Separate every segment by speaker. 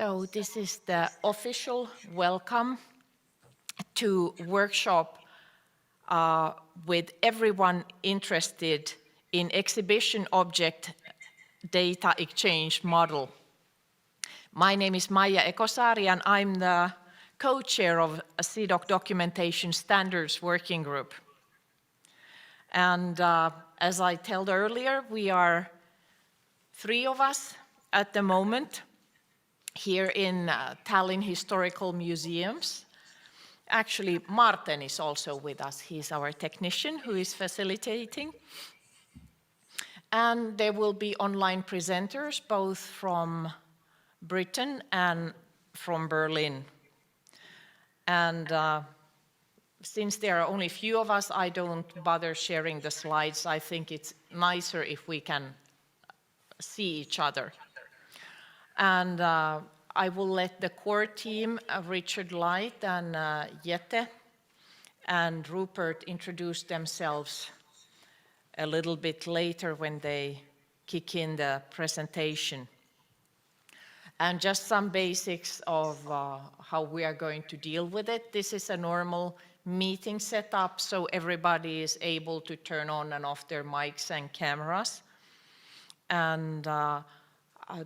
Speaker 1: So this is the official welcome to workshop with everyone interested in exhibition object data exchange model. My name is Maija Ekosaari and I'm the co-chair of a CIDOC Documentation Standards Working Group. And as I told earlier, we are 3 of us at the moment here in Tallinn Historical Museums. Actually, Martin is also with us. He's our technician who is facilitating. And there will be online presenters, both from Britain and from Berlin. And since there are only a few of us, I don't bother sharing the slides. I think it's nicer if we can see each other. And I will let the core team, Richard Light and Jette and Rupert, introduce themselves a little bit later when they kick in the presentation. And just some basics of how we are going to deal with it. This is a normal meeting setup, so everybody is able to turn on and off their mics and cameras. And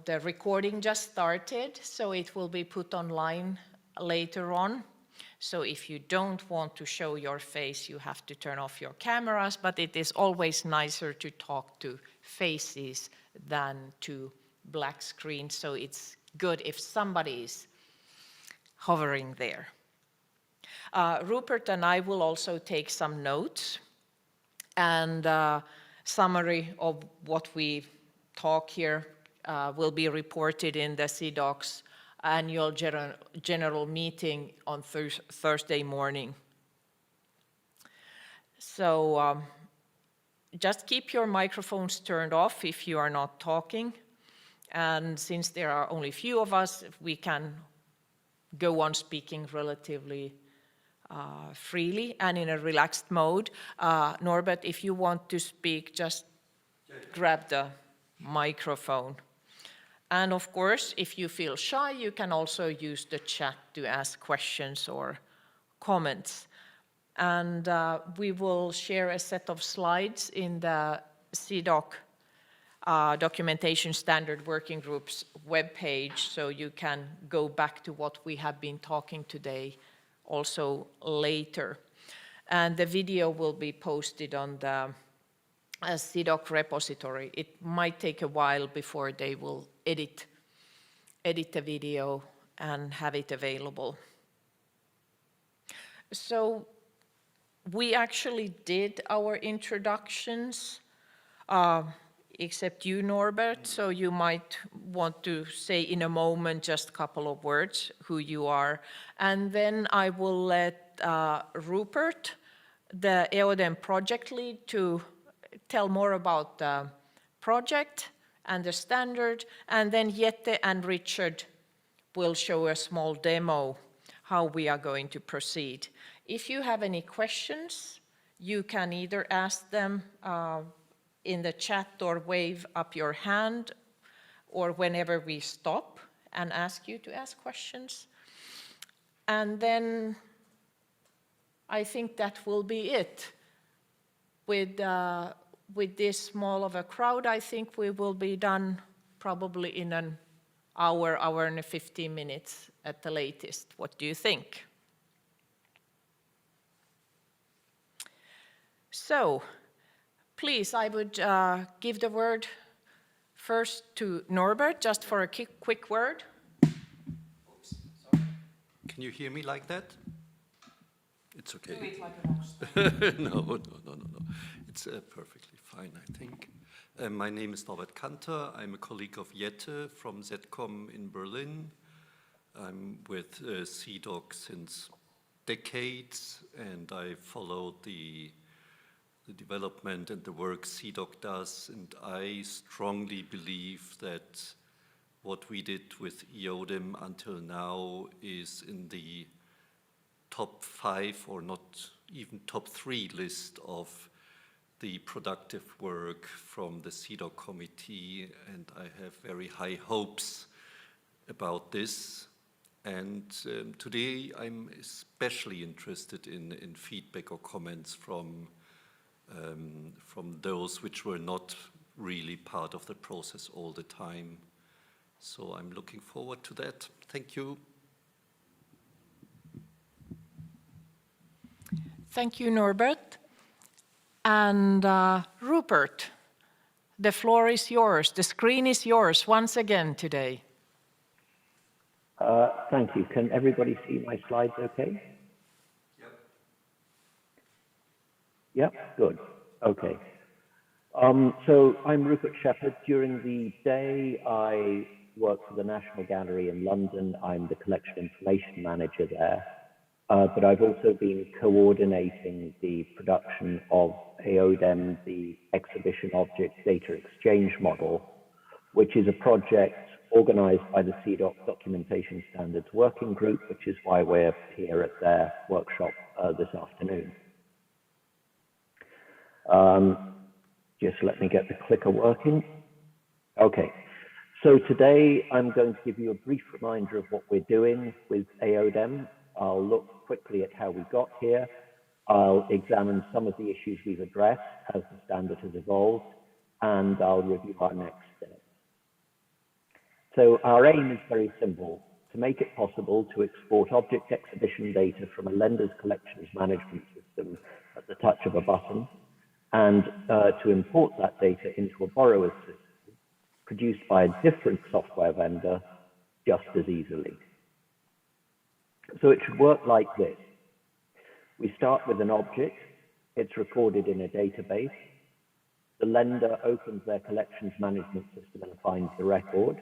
Speaker 1: the recording just started, so it will be put online later on. So if you don't want to show your face, you have to turn off your cameras, but it is always nicer to talk to faces than to black screens, so it's good if somebody is hovering there. Rupert and I will also take some notes and summary of what we talk here will be reported in the CIDOC's annual general meeting on Thursday morning. So just keep your microphones turned off if you are not talking. And since there are only a few of us, we can go on speaking relatively freely and in a relaxed mode. Norbert, if you want to speak, just grab the microphone. And of course, if you feel shy, you can also use the chat to ask questions or comments. And we will share a set of slides in the CIDOC Documentation Standard Working Group's webpage, so you can go back to what we have been talking today also later. And the video will be posted on the CIDOC repository. It might take a while before they will edit the video and have it available. So we actually did our introductions, except you, Norbert, so you might want to say in a moment just a couple of words who you are. And then I will let Rupert, the Aodem project lead, to tell more about the project and the standard, and then Jette and Richard will show a small demo how we are going to proceed. If you have any questions, you can either ask them in the chat or wave up your hand, or whenever we stop and ask you to ask questions. And then I think that will be it. With this small of a crowd, I think we will be done probably in an hour and 15 minutes at the latest. What do you think? So, please, I would give the word first to Norbert, just for a quick word.
Speaker 2: Oops, sorry. Can you hear me like that? It's okay.
Speaker 1: Do it like a rockstar.
Speaker 2: No. It's perfectly fine, I think. My name is Norbert Kanter. I'm a colleague of Jette from ZCOM in Berlin. I'm with CIDOC since decades, and I followed the development and the work CIDOC does, and I strongly believe that what we did with EODEM until now is in the top 5 or not even top 3 list of the productive work from the CIDOC committee, and I have very high hopes about this. And today I'm especially interested in feedback or comments from those which were not really part of the process all the time. So I'm looking forward to that. Thank you.
Speaker 1: Thank you, Norbert. And Rupert, the floor is yours. The screen is yours once again today.
Speaker 3: Thank you. Can everybody see my slides okay?
Speaker 2: Yep.
Speaker 3: Yep, good. Okay. So I'm Rupert Shepherd. During the day, I work for the National Gallery in London. I'm the collection information manager there. But I've also been coordinating the production of Aodem, the Exhibition Object Data Exchange Model, which is a project organized by the CIDOC Documentation Standards Working Group, which is why we're here at their workshop this afternoon. Just let me get the clicker working. Okay, so today I'm going to give you a brief reminder of what we're doing with Aodem. I'll look quickly at how we got here. I'll examine some of the issues we've addressed as the standard has evolved, and I'll review our next steps. So our aim is very simple: to make it possible to export object exhibition data from a lender's collections management system at the touch of a button, and to import that data into a borrower's system produced by a different software vendor just as easily. So it should work like this. We start with an object. It's recorded in a database. The lender opens their collections management system and finds the record.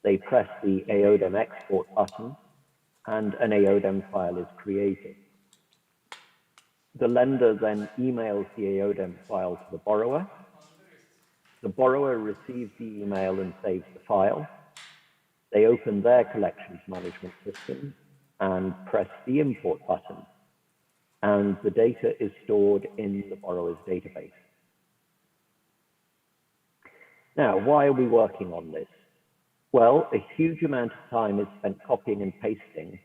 Speaker 3: They press the Aodem export button, and an Aodem file is created. The lender then emails the Aodem file to the borrower. The borrower receives the email and saves the file. They open their collections management system and press the import button, and the data is stored in the borrower's database. Now, why are we working on this? Well, a huge amount of time is spent copying and pasting,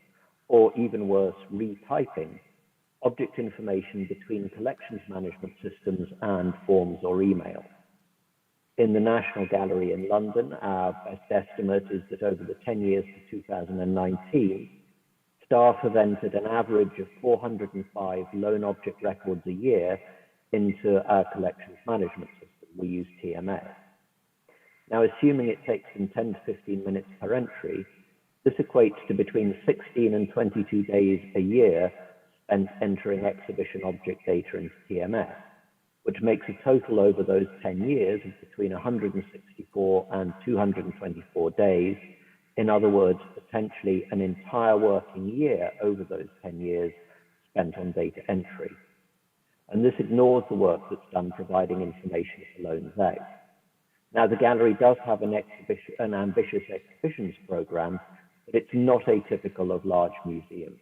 Speaker 3: or even worse, retyping object information between collections management systems and forms or email. In the National Gallery in London, our best estimate is that over the 10 years to 2019, staff have entered an average of 405 loan object records a year into our collections management system. We use TMS. Now, assuming it takes them 10 to 15 minutes per entry, this equates to between 16 and 22 days a year spent entering exhibition object data into TMS, which makes a total over those 10 years of between 164 and 224 days. In other words, potentially an entire working year over those 10 years spent on data entry. And this ignores the work that's done providing information for loans out. Now, the gallery does have an ambitious exhibitions program, but it's not atypical of large museums.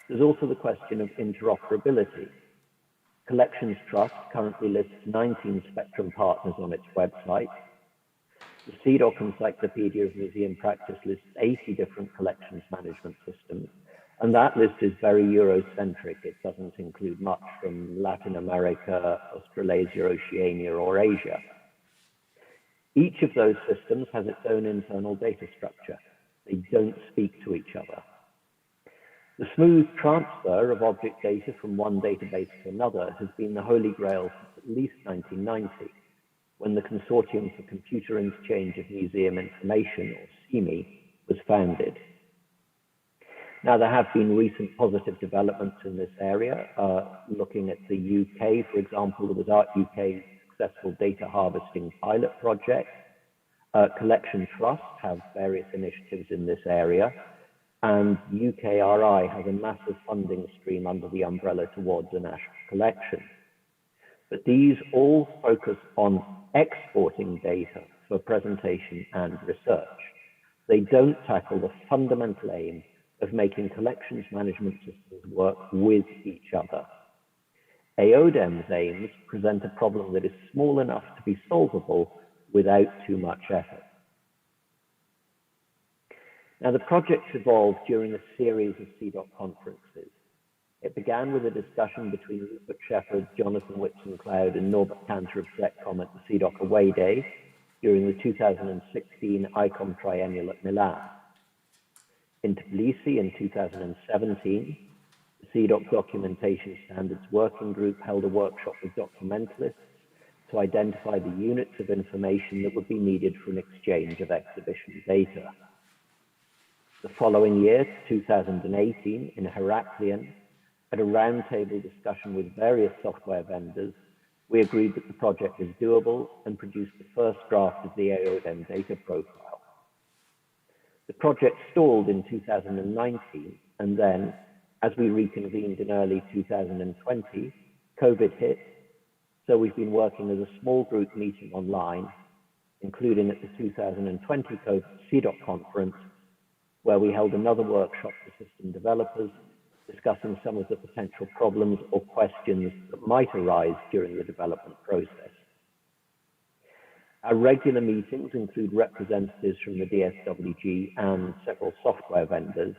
Speaker 3: There's also the question of interoperability. Collections Trust currently lists 19 Spectrum partners on its website. The CIDOC Encyclopedia of Museum Practice lists 80 different collections management systems, and that list is very Eurocentric. It doesn't include much from Latin America, Australasia, Oceania, or Asia. Each of those systems has its own internal data structure. They don't speak to each other. The smooth transfer of object data from one database to another has been the holy grail since at least 1990, when the Consortium for Computer Interchange of Museum Information, or CIMI, was founded. Now, there have been recent positive developments in this area. Looking at the UK, for example, there was Art UK's successful data harvesting pilot project. Collection Trust have various initiatives in this area, and UKRI has a massive funding stream under the umbrella towards a national collection. But these all focus on exporting data for presentation and research. They don't tackle the fundamental aim of making collections management systems work with each other. Aodem's aims present a problem that is small enough to be solvable without too much effort. Now, the project evolved during a series of CIDOC conferences. It began with a discussion between Rupert Shepherd, Jonathan Whitson-Cloud, and Norbert Kanter of ZETCOM at the CIDOC Away Day during the 2016 ICOM Triennial at Milan. In Tbilisi in 2017, the CIDOC Documentation Standards Working Group held a workshop with documentalists to identify the units of information that would be needed for an exchange of exhibition data. The following year, 2018, in Heraklion, at a roundtable discussion with various software vendors, we agreed that the project was doable and produced the first draft of the Aodem data profile. The project stalled in 2019, and then, as we reconvened in early 2020, COVID hit, so we've been working as a small group meeting online, including at the 2020 COVID CIDOC conference, where we held another workshop for system developers, discussing some of the potential problems or questions that might arise during the development process. Our regular meetings include representatives from the DSWG and several software vendors.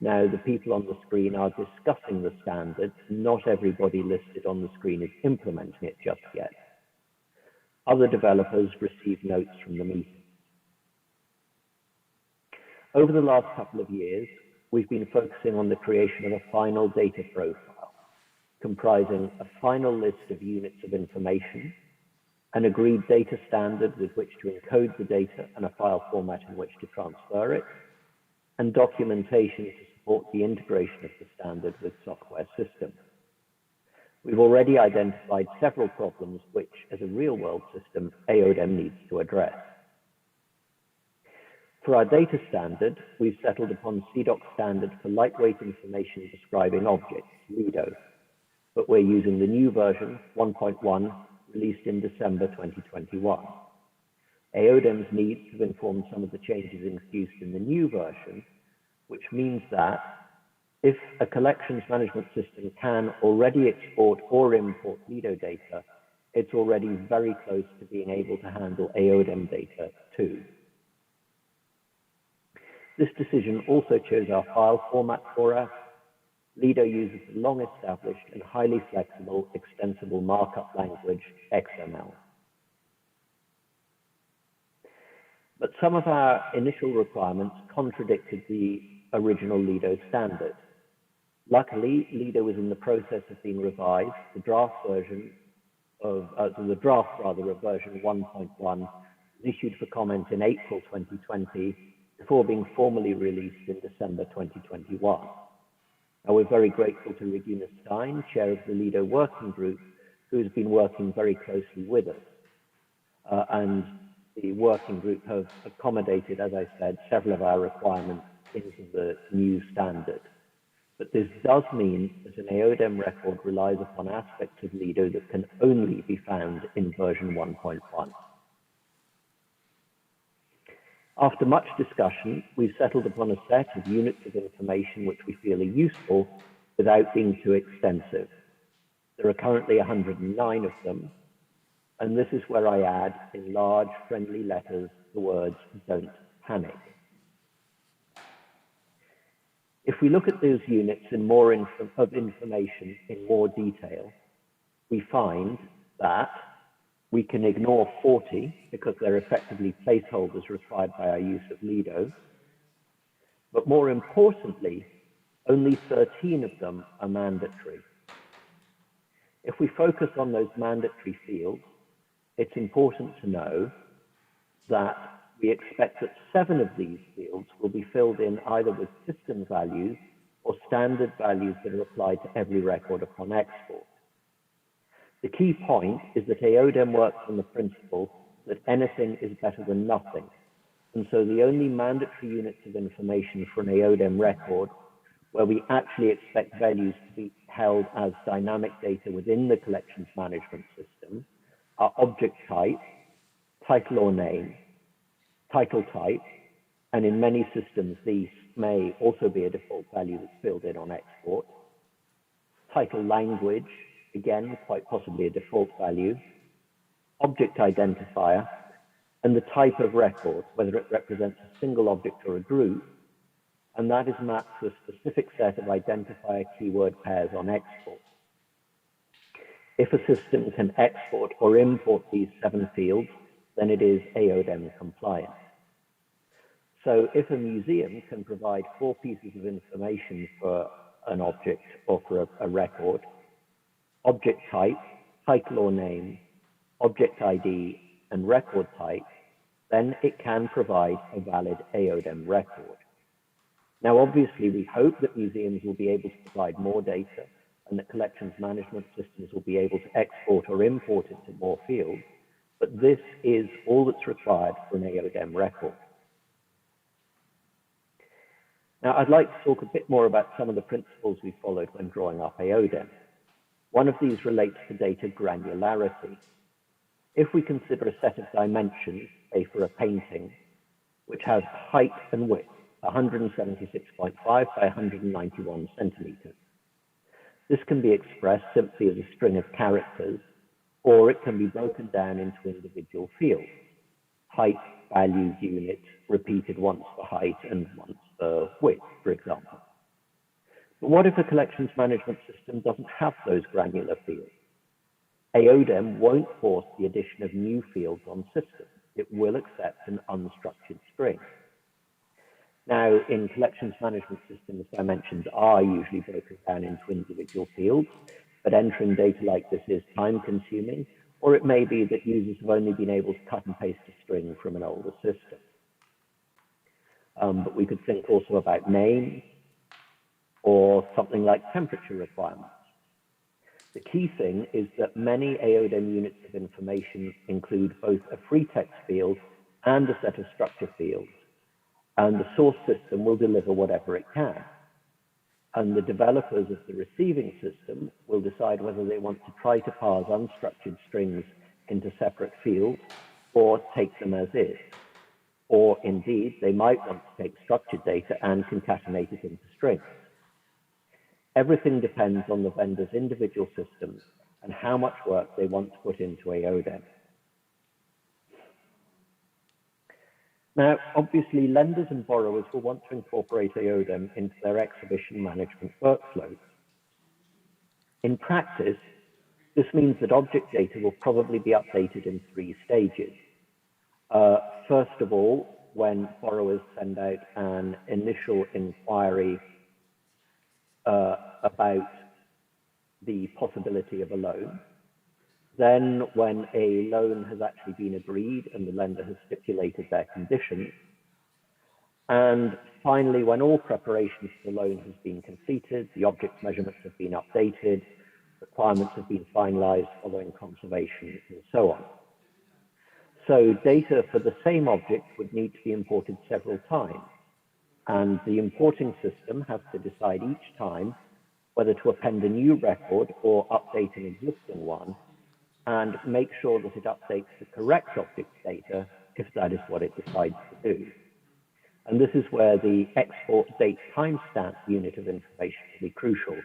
Speaker 3: Now, the people on the screen are discussing the standard. Not everybody listed on the screen is implementing it just yet. Other developers receive notes from the meeting. Over the last couple of years, we've been focusing on the creation of a final data profile, comprising a final list of units of information, an agreed data standard with which to encode the data and a file format in which to transfer it, and documentation to support the integration of the standard with software systems. We've already identified several problems which, as a real-world system, Aodem needs to address. For our data standard, we've settled upon CIDOC standard for lightweight information describing objects, LIDO, but we're using the new version, 1.1, released in December 2021. Aodem's needs have informed some of the changes introduced in the new version, which means that if a collections management system can already export or import LIDO data, it's already very close to being able to handle Aodem data too. This decision also chose our file format for us. LIDO uses the long-established and highly flexible extensible markup language, XML. But some of our initial requirements contradicted the original LIDO standard. Luckily, LIDO was in the process of being revised. The draft version of version 1.1 was issued for comment in April 2020, before being formally released in December 2021. Now, we're very grateful to Regina Stein, chair of the LIDO working group, who has been working very closely with us. And the working group have accommodated, as I said, several of our requirements into the new standard. But this does mean that an Aodem record relies upon aspects of LIDO that can only be found in version 1.1. After much discussion, we've settled upon a set of units of information which we feel are useful without being too extensive. There are currently 109 of them, and this is where I add, in large, friendly letters, the words, "Don't panic." If we look at those units in more information in more detail, we find that we can ignore 40 because they're effectively placeholders required by our use of LIDO. But more importantly, only 13 of them are mandatory. If we focus on those mandatory fields, it's important to know that we expect that 7 of these fields will be filled in either with system values or standard values that are applied to every record upon export. The key point is that Aodem works on the principle that anything is better than nothing. And so the only mandatory units of information for an Aodem record, where we actually expect values to be held as dynamic data within the collections management system, are object type, title or name, title type, and in many systems, these may also be a default value that's filled in on export, title language, again, quite possibly a default value, object identifier, and the type of record, whether it represents a single object or a group, and that is mapped to a specific set of identifier keyword pairs on export. If a system can export or import these 7 fields, then it is Aodem compliant. So if a museum can provide 4 pieces of information for an object or for a record, object type, title or name, object ID, and record type, then it can provide a valid Aodem record. Now, obviously, we hope that museums will be able to provide more data and that collections management systems will be able to export or import into more fields, but this is all that's required for an Aodem record. Now, I'd like to talk a bit more about some of the principles we followed when drawing up Aodem. One of these relates to data granularity. If we consider a set of dimensions, say for a painting, which has height and width, 176.5 by 191 centimeters. This can be expressed simply as a string of characters, or it can be broken down into individual fields. Height, value, unit, repeated once for height and once for width, for example. But what if a collections management system doesn't have those granular fields? Aodem won't force the addition of new fields on systems. It will accept an unstructured string. Now, in collections management systems, dimensions are usually broken down into individual fields, but entering data like this is time-consuming, or it may be that users have only been able to cut and paste a string from an older system. But we could think also about names, or something like temperature requirements. The key thing is that many Aodem units of information include both a free text field and a set of structure fields, and the source system will deliver whatever it can. And the developers of the receiving system will decide whether they want to try to parse unstructured strings into separate fields or take them as is. Or indeed, they might want to take structured data and concatenate it into strings. Everything depends on the vendor's individual systems and how much work they want to put into Aodem. Now, obviously, lenders and borrowers will want to incorporate Aodem into their exhibition management workflows. In practice, this means that object data will probably be updated in 3 stages. First of all, when borrowers send out an initial inquiry about the possibility of a loan. Then when a loan has actually been agreed and the lender has stipulated their conditions. And finally, when all preparations for the loan has been completed, the object measurements have been updated, requirements have been finalized following conservation, and so on. So data for the same object would need to be imported several times. And the importing system has to decide each time whether to append a new record or update an existing one, and make sure that it updates the correct object data if that is what it decides to do. And this is where the export date timestamp unit of information will be crucial.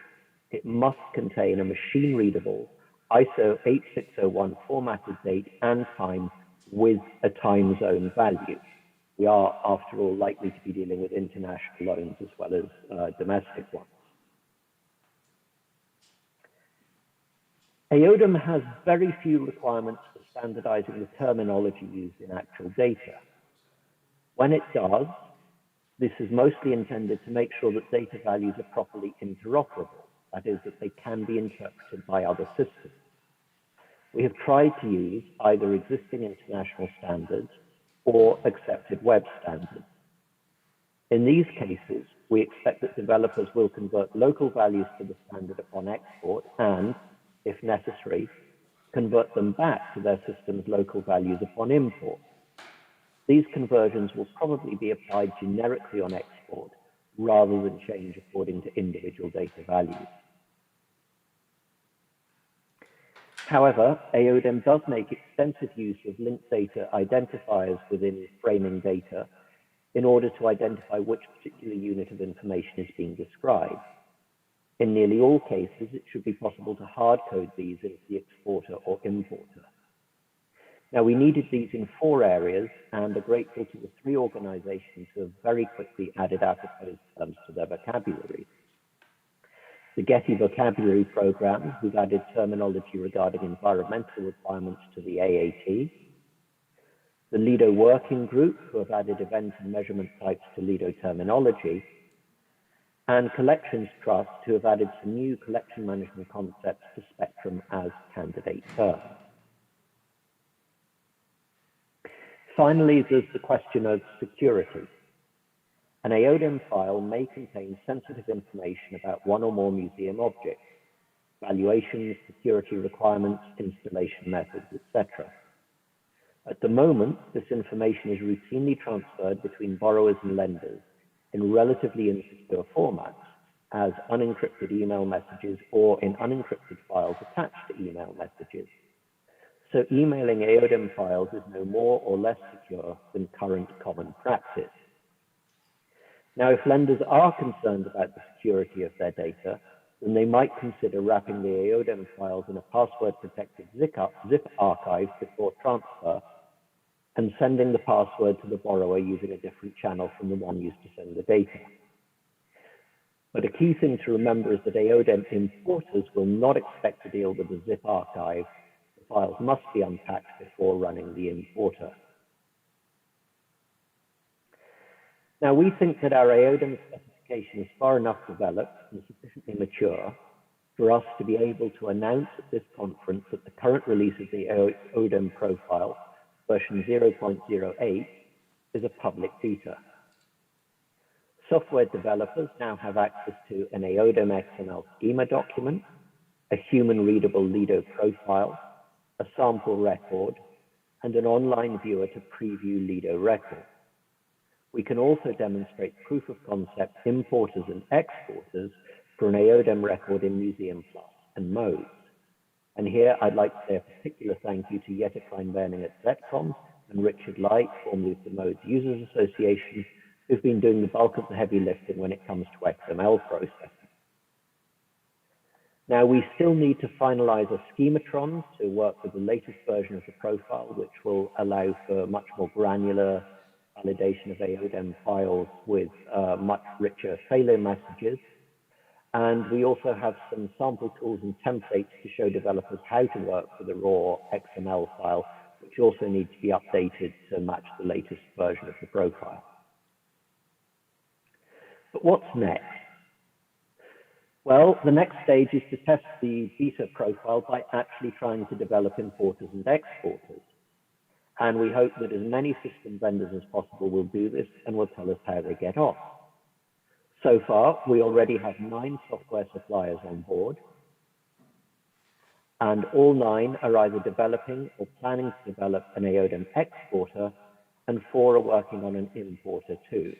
Speaker 3: It must contain a machine-readable ISO 8601 formatted date and time with a time zone value. We are, after all, likely to be dealing with international loans as well as domestic ones. Aodem has very few requirements for standardizing the terminology used in actual data. When it does, this is mostly intended to make sure that data values are properly interoperable, that is, that they can be interpreted by other systems. We have tried to use either existing international standards or accepted web standards. In these cases, we expect that developers will convert local values to the standard upon export and, if necessary, convert them back to their system's local values upon import. These conversions will probably be applied generically on export rather than change according to individual data values. However, Aodem does make extensive use of linked data identifiers within framing data in order to identify which particular unit of information is being described. In nearly all cases, it should be possible to hard code these into the exporter or importer. Now, we needed these in 4 areas and are grateful to the 3 organizations who have very quickly added our proposed terms to their vocabulary. The Getty Vocabulary Program, who've added terminology regarding environmental requirements to the AAT. The LIDO Working Group, who have added event and measurement types to LIDO terminology. And Collections Trust, who have added some new collection management concepts to Spectrum as candidate terms. Finally, there's the question of security. An Aodem file may contain sensitive information about one or more museum objects, valuations, security requirements, installation methods, etc. At the moment, this information is routinely transferred between borrowers and lenders in relatively insecure formats as unencrypted email messages or in unencrypted files attached to email messages. So emailing Aodem files is no more or less secure than current common practice. Now, if lenders are concerned about the security of their data, then they might consider wrapping the Aodem files in a password-protected zip archive before transfer and sending the password to the borrower using a different channel from the one used to send the data. But a key thing to remember is that Aodem importers will not expect to deal with the zip archive. The files must be unpacked before running the importer. Now, we think that our Aodem specification is far enough developed and sufficiently mature for us to be able to announce at this conference that the current release of the Aodem profile, version 0.08, is a public beta. Software developers now have access to an Aodem XML schema document, a human-readable LIDO profile, a sample record, and an online viewer to preview LIDO records. We can also demonstrate proof of concept importers and exporters for an Aodem record in Museum Plus and modes. And here I'd like to say a particular thank you to Jette Klein-Berning at ZCOM and Richard Light, formerly of the Modes Users Association, who've been doing the bulk of the heavy lifting when it comes to XML processing. Now, we still need to finalize a schematron to work with the latest version of the profile, which will allow for much more granular validation of Aodem files with much richer failure messages. And we also have some sample tools and templates to show developers how to work with a raw XML file, which also need to be updated to match the latest version of the profile. But what's next? Well, the next stage is to test the beta profile by actually trying to develop importers and exporters. And we hope that as many system vendors as possible will do this and will tell us how they get on. So far, we already have 9 software suppliers on board, and all 9 are either developing or planning to develop an Aodem exporter, and 4 are working on an importer too.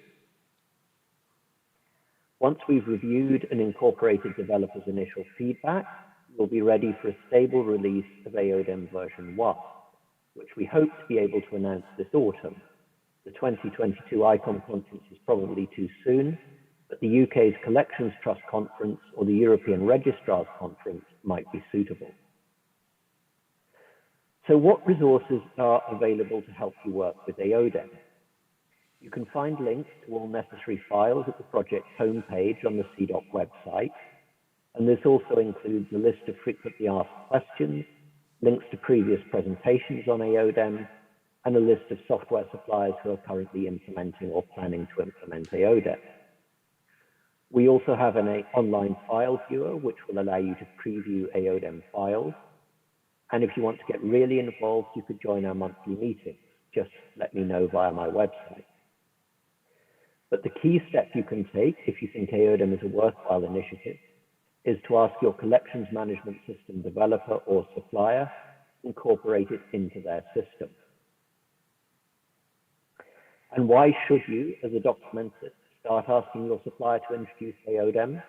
Speaker 3: Once we've reviewed and incorporated developers' initial feedback, we'll be ready for a stable release of Aodem version 1. Which we hope to be able to announce this autumn. The 2022 ICOM conference is probably too soon, but the UK's Collections Trust Conference or the European Registrars Conference might be suitable. So what resources are available to help you work with Aodem? You can find links to all necessary files at the project homepage on the CIDOC website, and this also includes a list of frequently asked questions, links to previous presentations on Aodem, and a list of software suppliers who are currently implementing or planning to implement Aodem. We also have an online file viewer, which will allow you to preview Aodem files. And if you want to get really involved, you could join our monthly meetings. Just let me know via my website. But the key step you can take if you think Aodem is a worthwhile initiative is to ask your collections management system developer or supplier to incorporate it into their system. And why should you, as a documentalist, start asking your supplier to introduce Aodem?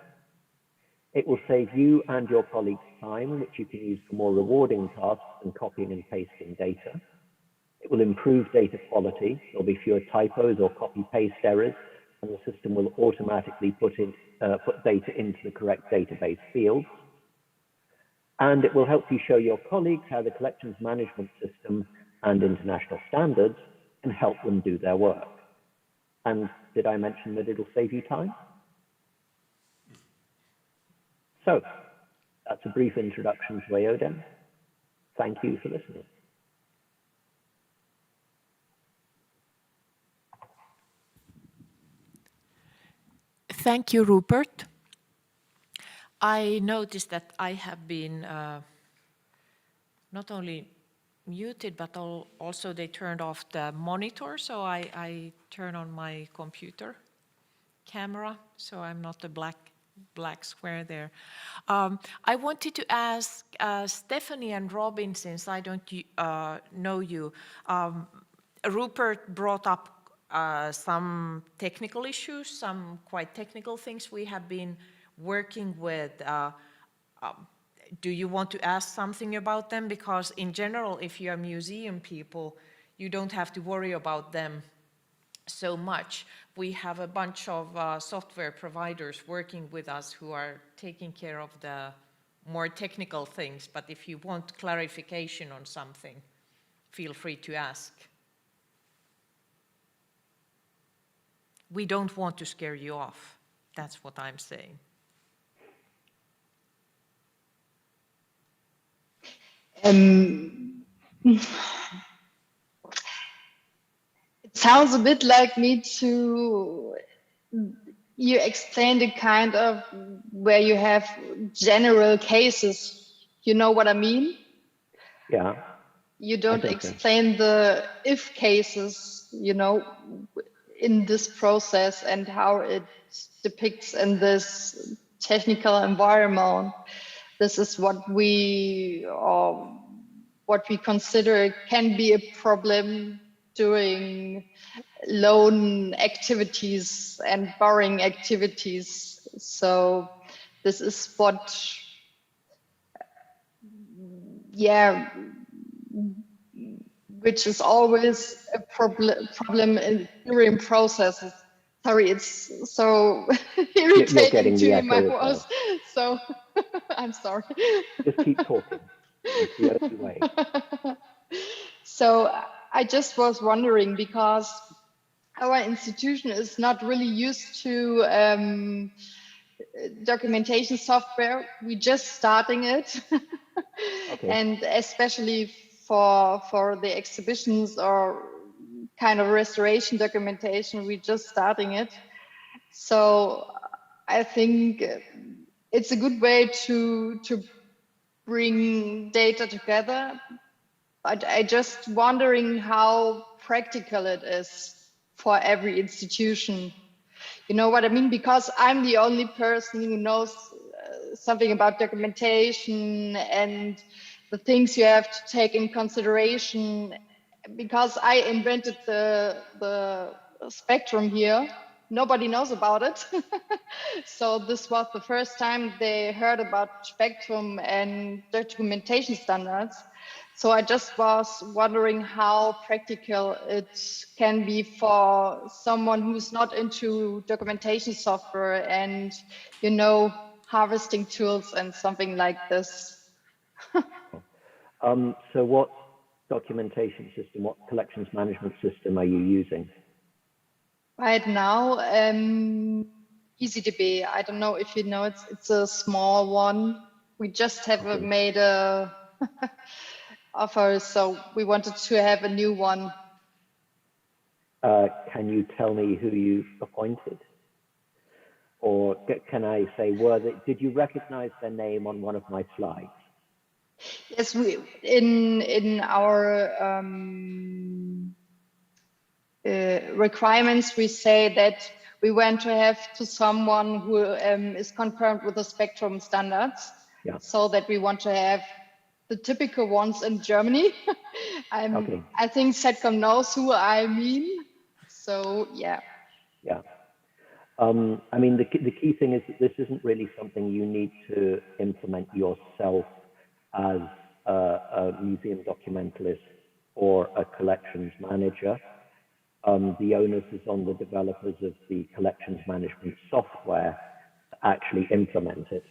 Speaker 3: It will save you and your colleagues time, which you can use for more rewarding tasks than copying and pasting data. It will improve data quality. There'll be fewer typos or copy-paste errors, and the system will automatically put data into the correct database fields. And it will help you show your colleagues how the collections management system and international standards can help them do their work. And did I mention that it'll save you time? So that's a brief introduction to Aodem. Thank you for listening.
Speaker 1: Thank you, Rupert. I noticed that I have been not only muted, but also they turned off the monitor, so I turn on my computer camera, so I'm not a black square there. I wanted to ask Stephanie and Robin, since I don't know you. Rupert brought up some technical issues, some quite technical things we have been working with. Do you want to ask something about them? Because in general, if you are museum people, you don't have to worry about them so much. We have a bunch of software providers working with us who are taking care of the more technical things. But if you want clarification on something, feel free to ask. We don't want to scare you off. That's what I'm saying.
Speaker 4: It sounds a bit like me to, you explained it kind of where you have general cases. You know what I mean?
Speaker 3: Yeah.
Speaker 4: You don't explain the if cases, you know, in this process and how it depicts in this technical environment. This is what we consider can be a problem during loan activities and borrowing activities. So this is what, which is always a problem during processes. Sorry, it's so irritating to hear my voice. So I'm sorry.
Speaker 3: Just keep talking. It's the only way.
Speaker 4: So I just was wondering, because our institution is not really used to documentation software. We're just starting it. Okay. And especially for the exhibitions or kind of restoration documentation, we're just starting it. So I think it's a good way to bring data together. But I just wondering how practical it is for every institution. You know what I mean? Because I'm the only person who knows something about documentation and the things you have to take in consideration. Because I invented the spectrum here, nobody knows about it. So this was the first time they heard about spectrum and documentation standards. So I just was wondering how practical it can be for someone who's not into documentation software and, you know, harvesting tools and something like this.
Speaker 3: So what documentation system, what collections management system are you using?
Speaker 4: Right now, EasyDB. I don't know if you know it. It's a small one. We just have made a offer, so we wanted to have a new one.
Speaker 3: Can you tell me who you appointed? Or can I say, did you recognize their name on one of my slides?
Speaker 4: Yes, we in our requirements, we say that we want to have to someone who is confirmed with the spectrum standards. Yeah. So that we want to have the typical ones in Germany. I think CIDOC knows who I mean. So yeah. Yeah.
Speaker 3: I mean, the key thing is that this isn't really something you need to implement yourself as a museum documentalist or a collections manager. The onus is on the developers of the collections management software to actually implement it.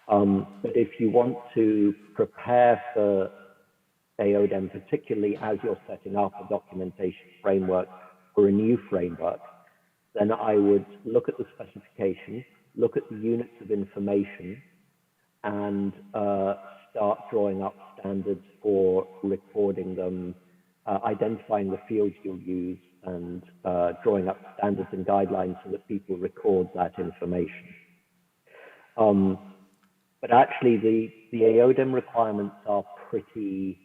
Speaker 3: But if you want to prepare for Aodem, particularly as you're setting up a documentation framework or a new framework, then I would look at the specification, look at the units of information, and start drawing up standards for recording them, identifying the fields you'll use, and drawing up standards and guidelines so that people record that information. But actually, the Aodem requirements are pretty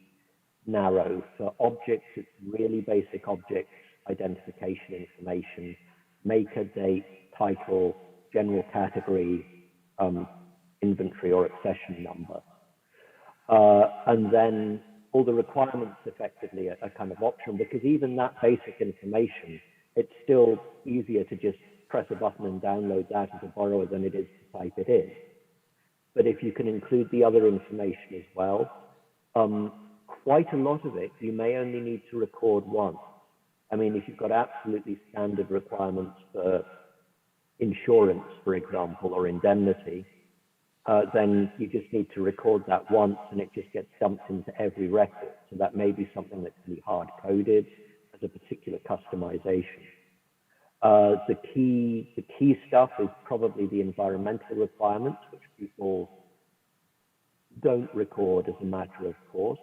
Speaker 3: narrow. For objects, it's really basic object identification information, maker, date, title, general category, inventory or accession number. And then all the requirements effectively are kind of optional, because even that basic information, it's still easier to just press a button and download that as a borrower than it is to type it in. But if you can include the other information as well, quite a lot of it you may only need to record once. I mean, if you've got absolutely standard requirements for insurance, for example, or indemnity, then you just need to record that once and it just gets dumped into every record. So that may be something that can be hard-coded as a particular customization. The key stuff is probably the environmental requirements, which people don't record as a matter of course.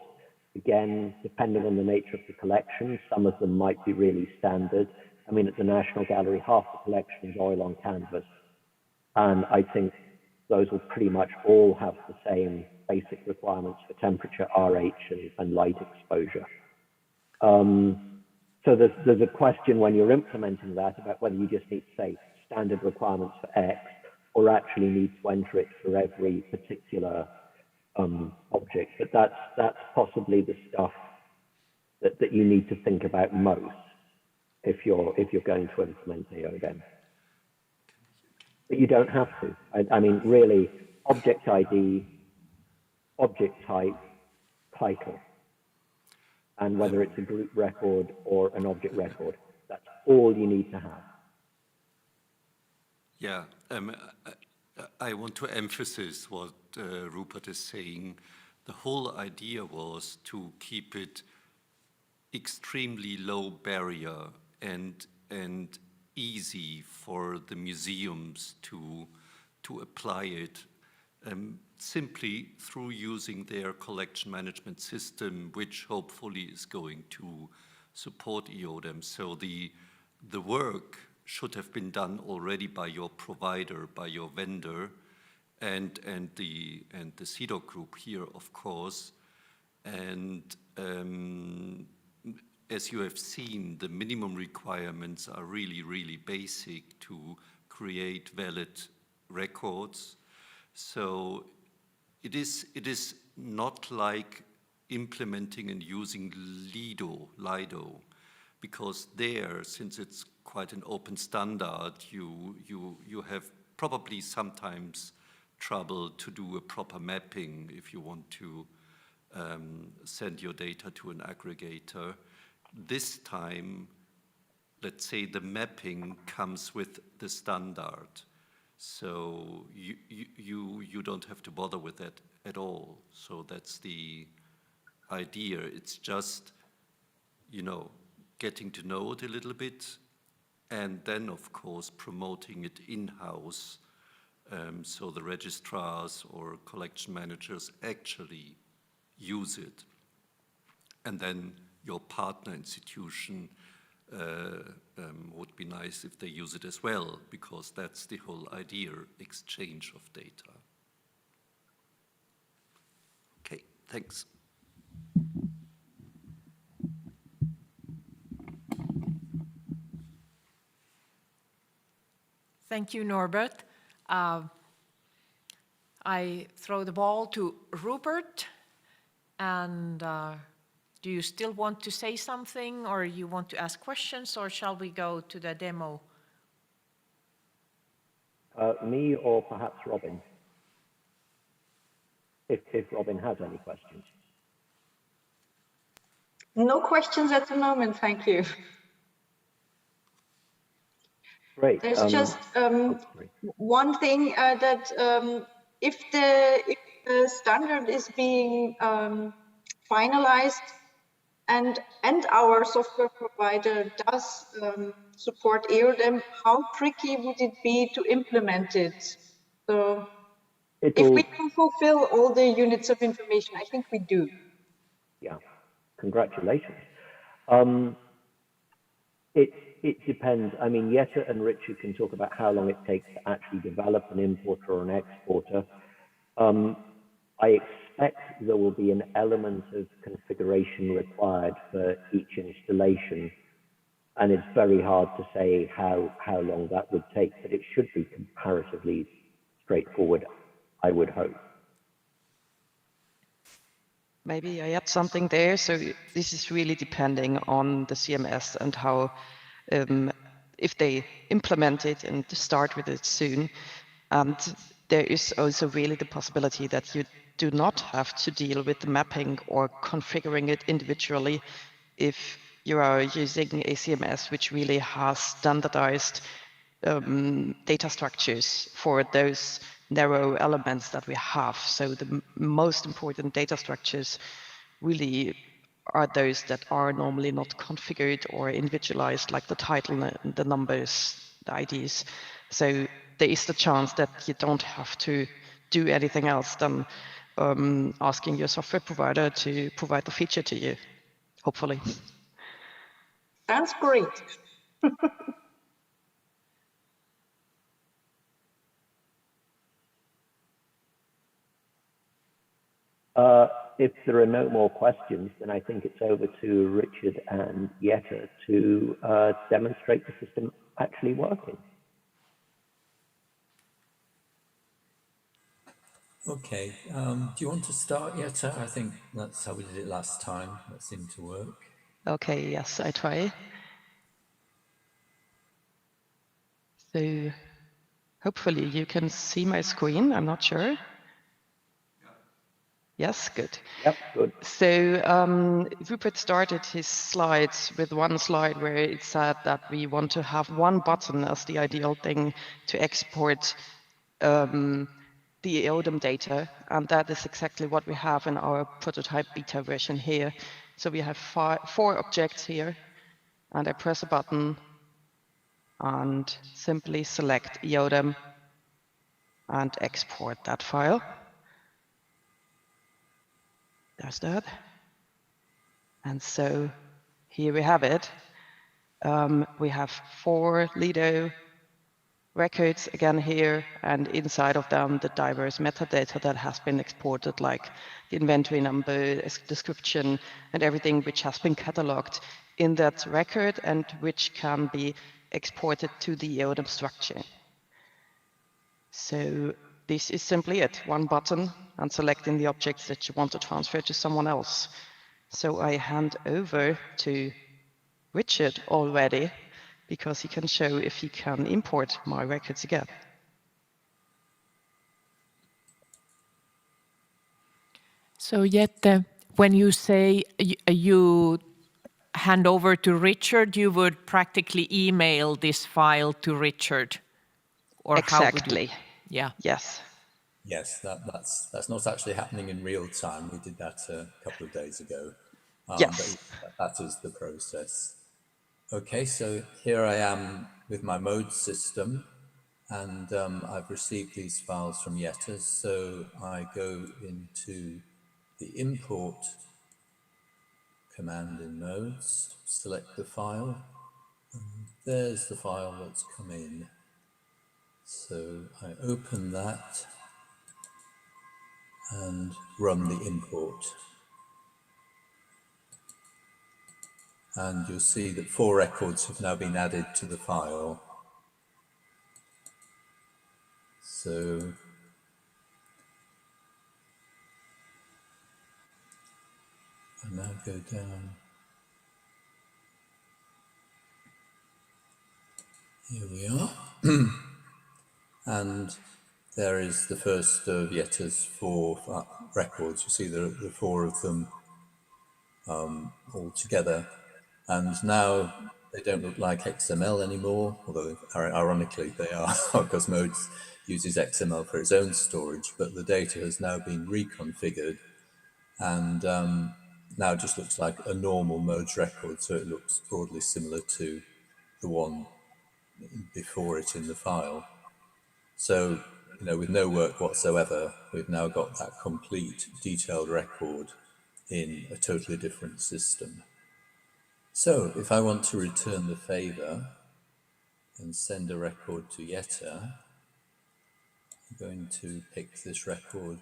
Speaker 3: Again, depending on the nature of the collection, some of them might be really standard. I mean, at the National Gallery, half the collection is oil on canvas. And I think those will pretty much all have the same basic requirements for temperature, RH, and light exposure. So there's a question when you're implementing that about whether you just need, say, standard requirements for X, or actually need to enter it for every particular object. But that's possibly the stuff that you need to think about most if you're going to implement Aodem. But you don't have to. I mean, really, object ID, object type, title, and whether it's a group record or an object record. That's all you need to have.
Speaker 2: Yeah, I want to emphasize what Rupert is saying. The whole idea was to keep it extremely low barrier and easy for the museums to apply it simply through using their collection management system, which hopefully is going to support Eodem. So the work should have been done already by your provider, by your vendor, and the CIDOC group here, of course. And as you have seen, the minimum requirements are really, really basic to create valid records. So it is not like implementing and using Lido, because there, since it's quite an open standard, you have probably sometimes trouble to do a proper mapping if you want to send your data to an aggregator. This time, let's say the mapping comes with the standard. So you don't have to bother with that at all. So that's the idea. It's just, getting to know it a little bit, and then, of course, promoting it in-house, so the registrars or collection managers actually use it. And then your partner institution would be nice if they use it as well, because that's the whole idea, exchange of data. Okay, thanks.
Speaker 1: Thank you, Norbert. I throw the ball to Rupert, and do you still want to say something, or you want to ask questions, or shall we go to the demo?
Speaker 3: Me or perhaps Robin, if Robin has any questions.
Speaker 5: No questions at the moment, thank you.
Speaker 3: Great.
Speaker 5: There's just one thing that if the standard is being finalized and our software provider does support Aodem, how tricky would it be to implement it? So if we can fulfill all the units of information, I think we do.
Speaker 3: Yeah, congratulations. It depends. I mean, Jette and Richard can talk about how long it takes to actually develop an importer or an exporter. I expect there will be an element of configuration required for each installation, and it's very hard to say how long that would take, but it should be comparatively straightforward, I would hope.
Speaker 6: Maybe I add something there. So this is really depending on the CMS and how, if they implement it and start with it soon. And there is also really the possibility that you do not have to deal with the mapping or configuring it individually if you are using a CMS which really has standardized data structures for those narrow elements that we have. So the most important data structures really are those that are normally not configured or individualized, like the title, the numbers, the IDs. So there is the chance that you don't have to do anything else than asking your software provider to provide the feature to you, hopefully.
Speaker 5: Sounds great.
Speaker 3: If there are no more questions, then I think it's over to Richard and Jette to demonstrate the system actually working.
Speaker 7: Okay, do you want to start, Jette? I think that's how we did it last time. That seemed to work.
Speaker 6: Okay, yes, I try. So hopefully you can see my screen, I'm not sure. Yes, good.
Speaker 3: Yep, good.
Speaker 6: So Rupert started his slides with one slide where it said that we want to have one button as the ideal thing to export the Aodem data, and that is exactly what we have in our prototype beta version here. So we have four objects here, and I press a button and simply select Aodem and export that file. There's that. And so here we have it. We have 4 Lido records again here, and inside of them the diverse metadata that has been exported, like the inventory number, description, and everything which has been cataloged in that record and which can be exported to the Aodem structure. So this is simply it, one button and selecting the objects that you want to transfer to someone else. So I hand over to Richard already, because he can show if he can import my records again.
Speaker 1: So Jette, when you say you hand over to Richard, you would practically email this file to Richard? Or
Speaker 6: exactly.
Speaker 1: How would you? Yeah.
Speaker 6: Yes.
Speaker 7: Yes, that's not actually happening in real time. We did that a couple of days ago.
Speaker 6: Yes.
Speaker 7: But that is the process. Okay, so here I am with my mode system, and I've received these files from Jette. So I go into the import command in modes, select the file, and there's the file that's come in. So I open that and run the import. And you'll see that 4 records have now been added to the file. So I now go down. Here we are. And there is the first of Jette's 4 records. You see the 4 of them all together. And now they don't look like XML anymore, although ironically they are, because Modes uses XML for its own storage, but the data has now been reconfigured. And now just looks like a normal modes record, so it looks broadly similar to the one before it in the file. So, you know, with no work whatsoever, we've now got that complete detailed record in a totally different system. So if I want to return the favor and send a record to Jette, I'm going to pick this record,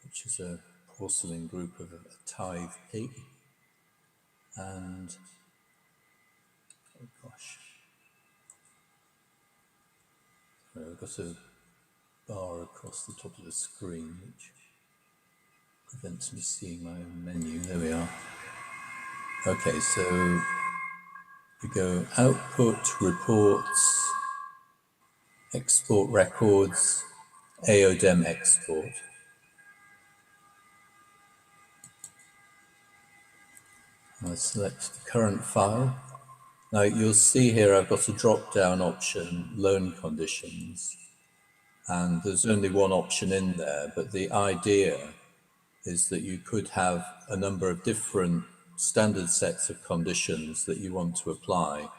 Speaker 7: which is a porcelain group of a tithe pig. And, oh gosh, I've got a bar across the top of the screen, which prevents me seeing my own menu. There we are. Okay, so we go output, reports, export records, Aodem export. I select the current file. Now you'll see here I've got a drop-down option, loan conditions, and there's only one option in there, but the idea is that you could have a number of different standard sets of conditions that you want to apply,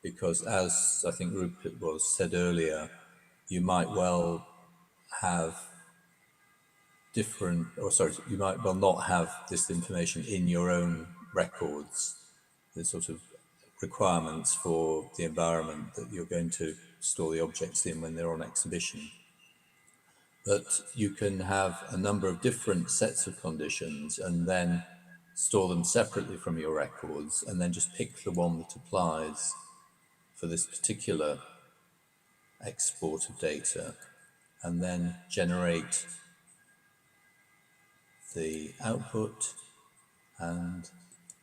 Speaker 7: because as I think Rupert was said earlier, you might well have different, or sorry, you might well not have this information in your own records, the sort of requirements for the environment that you're going to store the objects in when they're on exhibition. But you can have a number of different sets of conditions and then store them separately from your records, and then just pick the one that applies for this particular export of data, and then generate the output and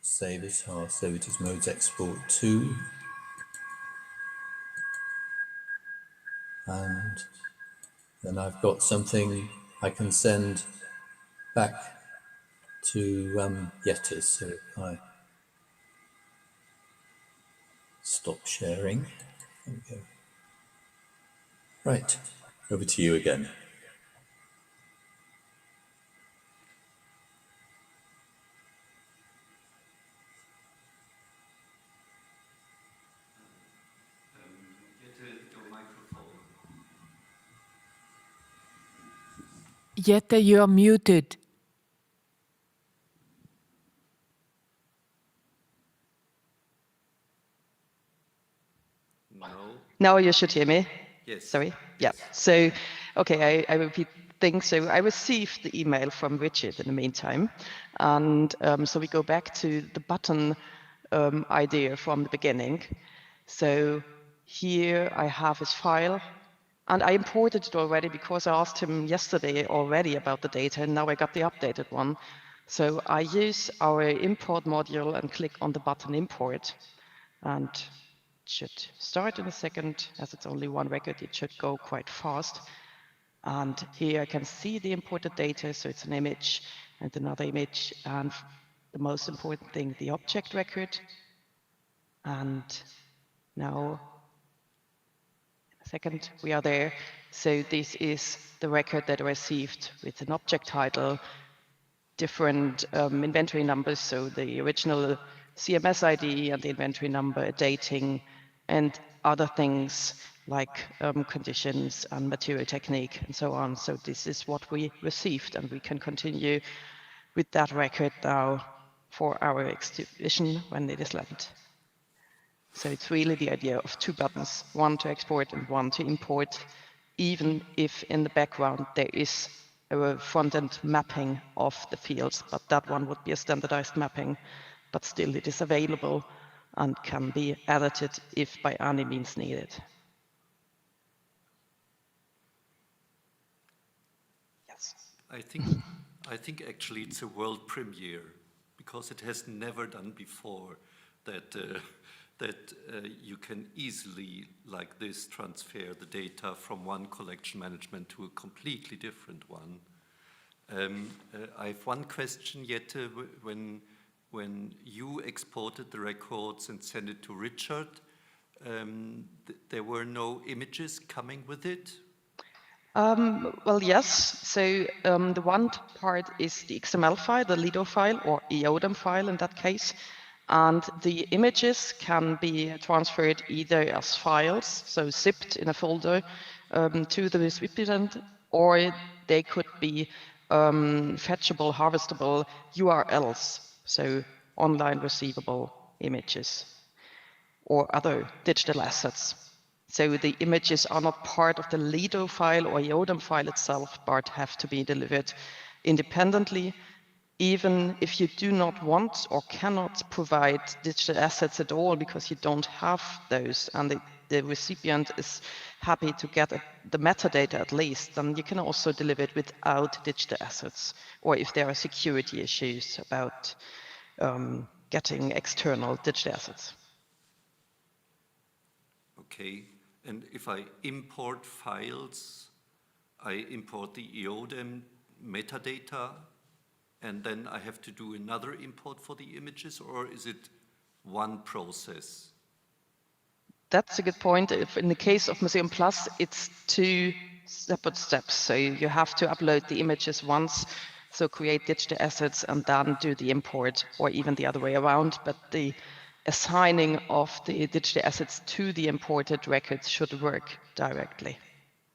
Speaker 7: save it. I'll save it as modes export 2. And then I've got something I can send back to Jette. So if I stop sharing, there we go. Right, over to you again.
Speaker 1: Jette, you are muted.
Speaker 2: No.
Speaker 6: Now you should hear me.
Speaker 2: Yes.
Speaker 6: Sorry. Yeah. So, okay, I repeat things. So I received the email from Richard in the meantime, and so we go back to the button idea from the beginning. So here I have his file, and I imported it already because I asked him yesterday already about the data, and now I got the updated one. So I use our import module and click on the button import, and it should start in a second. As it's only one record, it should go quite fast. And here I can see the imported data, so it's an image and another image, and the most important thing, the object record. And now, in a second, we are there. So this is the record that I received with an object title, different inventory numbers, so the original CMS ID and the inventory number, dating, and other things like conditions and material technique and so on. So this is what we received, and we can continue with that record now for our exhibition when it is lent. So it's really the idea of two buttons, one to export and one to import, even if in the background there is a front-end mapping of the fields, but that one would be a standardized mapping, but still it is available and can be edited if by any means needed. Yes.
Speaker 2: I think actually it's a world premiere, because it has never done before that you can easily, like this, transfer the data from one collection management to a completely different one. I have one question, Jette. When you exported the records and sent it to Richard, there were no images coming with it?
Speaker 6: Well, yes. So the one part is the XML file, the Lido file, or Eodem file in that case. And the images can be transferred either as files, so zipped in a folder to the recipient, or they could be fetchable, harvestable URLs, so online receivable images or other digital assets. So the images are not part of the Lido file or Aodem file itself, but have to be delivered independently, even if you do not want or cannot provide digital assets at all because you don't have those, and the recipient is happy to get the metadata at least, then you can also deliver it without digital assets, or if there are security issues about getting external digital assets.
Speaker 2: Okay, and if I import files, I import the Aodem metadata, and then I have to do another import for the images, or is it one process?
Speaker 6: That's a good point. If in the case of Museum Plus, it's two separate steps. So you have to upload the images once, so create digital assets and then do the import, or even the other way around. But the assigning of the digital assets to the imported records should work directly.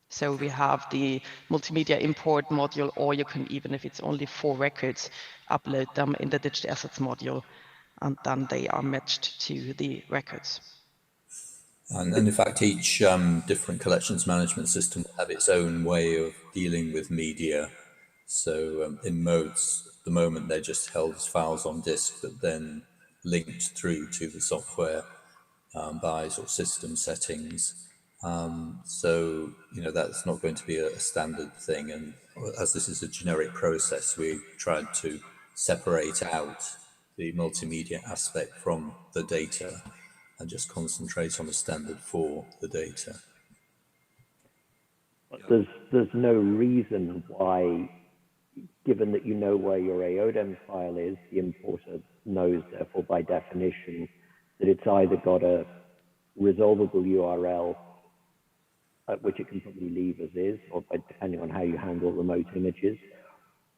Speaker 6: So we have the multimedia import module, or you can, even if it's only 4 records, upload them in the digital assets module, and then they are matched to the records.
Speaker 7: And in fact, each different collections management system will have its own way of dealing with media. So in modes, at the moment they're just held as files on disk, but then linked through to the software BIOS or system settings. So, that's not going to be a standard thing. And as this is a generic process, we tried to separate out the multimedia aspect from the data and just concentrate on the standard for the data.
Speaker 3: There's no reason why, given that you know where your Aodem file is, the importer knows, therefore, by definition, that it's either got a resolvable URL, which it can probably leave as is, or depending on how you handle remote images,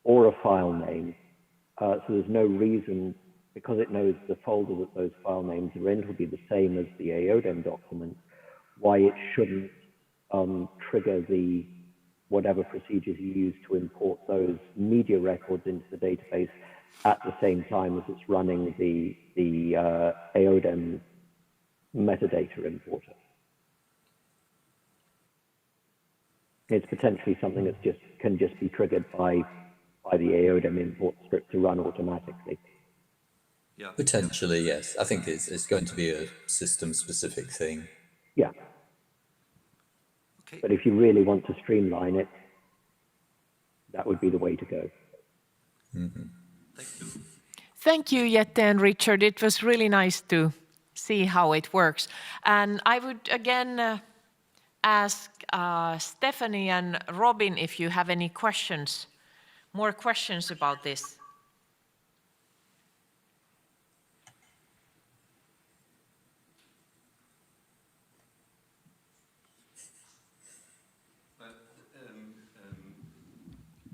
Speaker 3: or a file name. So there's no reason, because it knows the folder that those file names are in will be the same as the Aodem document, why it shouldn't trigger the whatever procedures you use to import those media records into the database at the same time as it's running the Aodem metadata importer. It's potentially something that can just be triggered by the Aodem import script to run automatically.
Speaker 2: Yeah.
Speaker 7: Potentially, yes. I think it's going to be a system-specific thing.
Speaker 3: Yeah.
Speaker 2: Okay.
Speaker 3: But if you really want to streamline it, that would be the way to go.
Speaker 7: Mm-hmm.
Speaker 2: Thank you.
Speaker 1: Thank you, Jette and Richard. It was really nice to see how it works. And I would again ask Stephanie and Robin if you have any questions, more questions about this.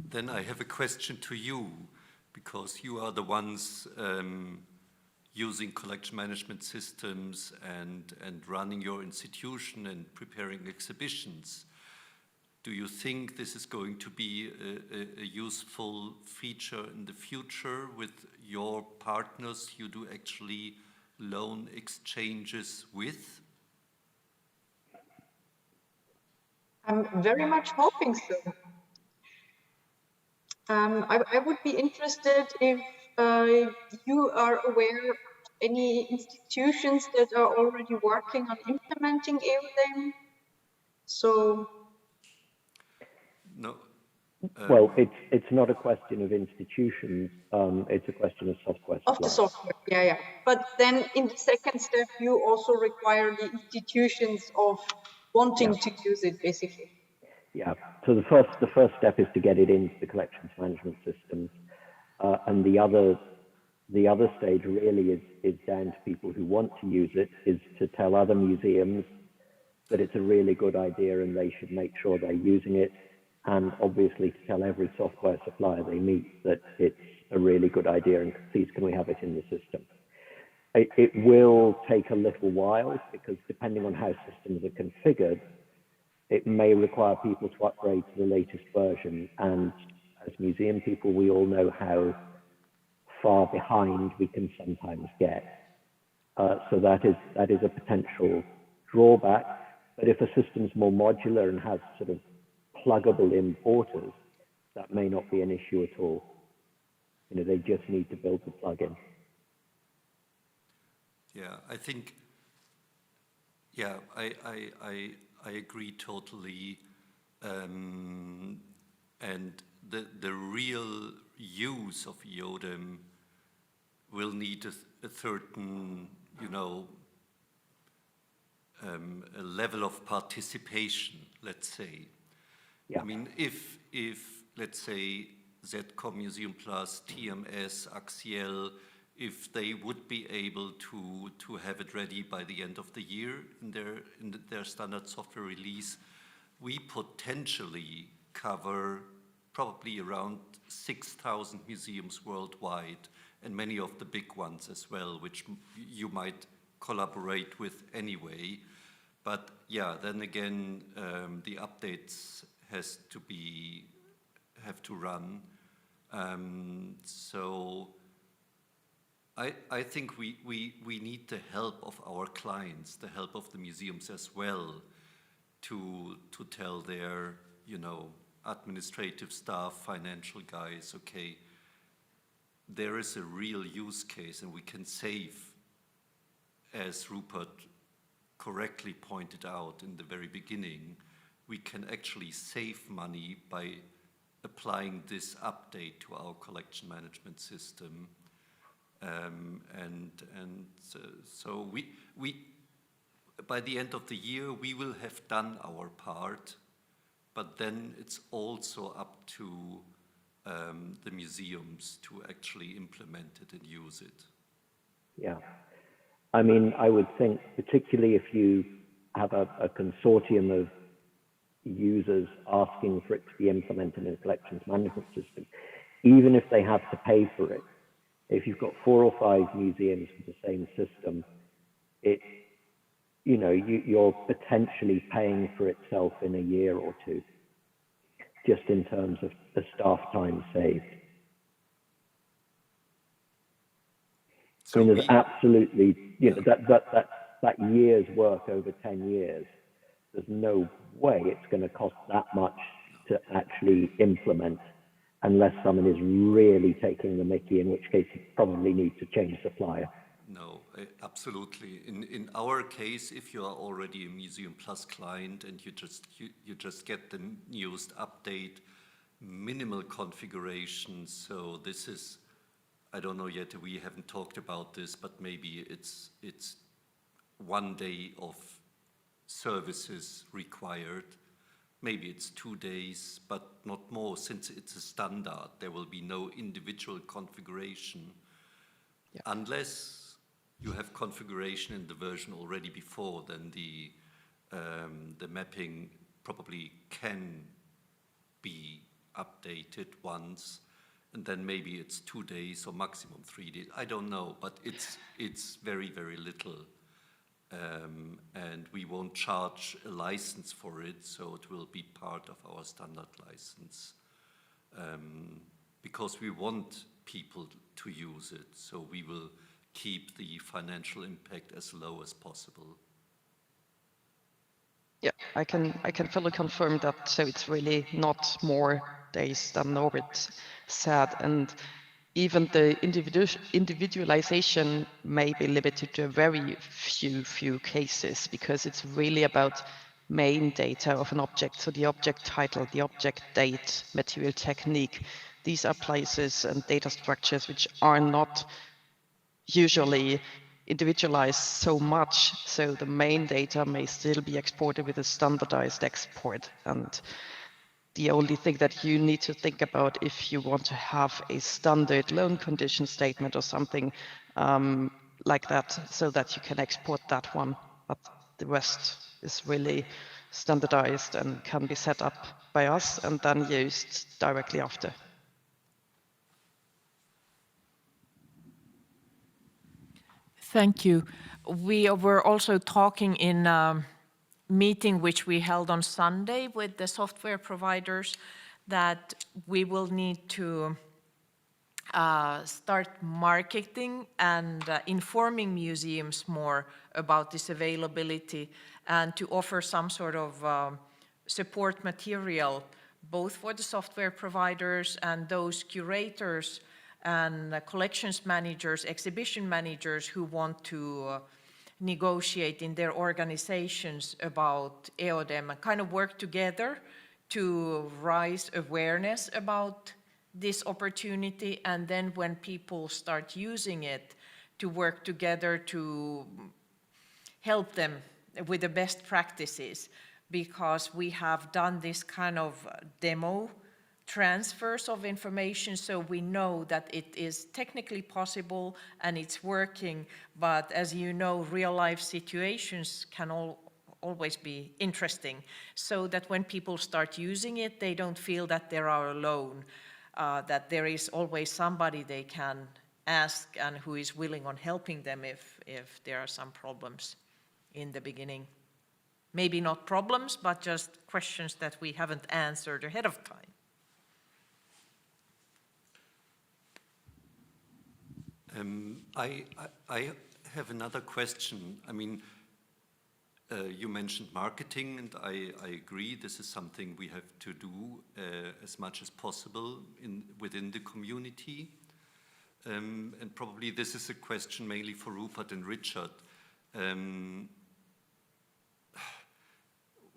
Speaker 2: Then I have a question to you, because you are the ones using collection management systems and running your institution and preparing exhibitions. Do you think this is going to be a useful feature in the future with your partners you do actually loan exchanges with?
Speaker 5: I'm very much hoping so. I would be interested if you are aware of any institutions that are already working on implementing Aodem. So,
Speaker 2: No.
Speaker 3: Well, it's not a question of institutions, it's a question of software supply.
Speaker 5: of the software, yeah. But then in the second step, you also require the institutions of wanting to use it, basically.
Speaker 3: Yeah. So the first step is to get it into the collections management systems, and the other stage really is down to people who want to use it, is to tell other museums that it's a really good idea and they should make sure they're using it, and obviously to tell every software supplier they meet that it's a really good idea and please can we have it in the system. It will take a little while because depending on how systems are configured, it may require people to upgrade to the latest version. And as museum people, we all know how far behind we can sometimes get. So that is a potential drawback. But if a system's more modular and has sort of pluggable importers, that may not be an issue at all. You know, they just need to build the plugin.
Speaker 2: Yeah, I think, yeah, I agree totally. And the real use of Eodem will need a certain, you know, a level of participation, let's say. Yeah. I mean, if let's say ZCOM, Museum Plus, TMS, Axiel, if they would be able to have it ready by the end of the year in their standard software release, we potentially cover probably around 6,000 museums worldwide, and many of the big ones as well, which you might collaborate with anyway. But yeah, then again, the updates have to run. So I think we need the help of our clients, the help of the museums as well, to tell their, you know, administrative staff, financial guys, okay, there is a real use case and we can save, as Rupert correctly pointed out in the very beginning, we can actually save money by applying this update to our collection management system. So we by the end of the year, we will have done our part, but then it's also up to the museums to actually implement it and use it.
Speaker 3: Yeah. I mean, I would think, particularly if you have a consortium of users asking for it to be implemented in a collections management system, even if they have to pay for it, if you've got 4 or 5 museums with the same system, you're potentially paying for itself in a year or two, just in terms of the staff time saved. So I mean, there's absolutely, that year's work over 10 years, there's no way it's going to cost that much to actually implement unless someone is really taking the mickey, in which case you probably need to change supplier.
Speaker 2: No, absolutely. In our case, if you are already a Museum Plus client and you just get the newest update, minimal configuration. So this is, I don't know yet, we haven't talked about this, but maybe it's 1 day of services required. Maybe it's 2 days, but not more, since it's a standard. There will be no individual configuration. Yeah. Unless you have configuration in the version already before, then the mapping probably can be updated once, and then maybe it's 2 days or maximum 3 days. I don't know, but it's very, very little. And we won't charge a license for it, so it will be part of our standard license. Because we want people to use it, so we will keep the financial impact as low as possible.
Speaker 6: Yeah, I can fully confirm that. So it's really not more days than Norbert said, and even the individualization may be limited to a very few cases, because it's really about main data of an object. So the object title, the object date, material technique. These are places and data structures which are not usually individualized so much. So the main data may still be exported with a standardized export. And the only thing that you need to think about if you want to have a standard loan condition statement or something like that, so that you can export that one. But the rest is really standardized and can be set up by us and then used directly after.
Speaker 1: Thank you. We were also talking in a meeting which we held on Sunday with the software providers that we will need to start marketing and informing museums more about this availability and to offer some sort of support material both for the software providers and those curators and collections managers, exhibition managers who want to negotiate in their organizations about Aodem and kind of work together to raise awareness about this opportunity, and then when people start using it, to work together to help them with the best practices, because we have done this kind of demo transfers of information, so we know that it is technically possible and it's working, but as you know, real life situations can always be interesting, so that when people start using it, they don't feel that they are alone, that there is always somebody they can ask and who is willing on helping them if there are some problems in the beginning. Maybe not problems, but just questions that we haven't answered ahead of time.
Speaker 2: I have another question. I mean, you mentioned marketing, and I agree this is something we have to do as much as possible within the community. And probably this is a question mainly for Rupert and Richard.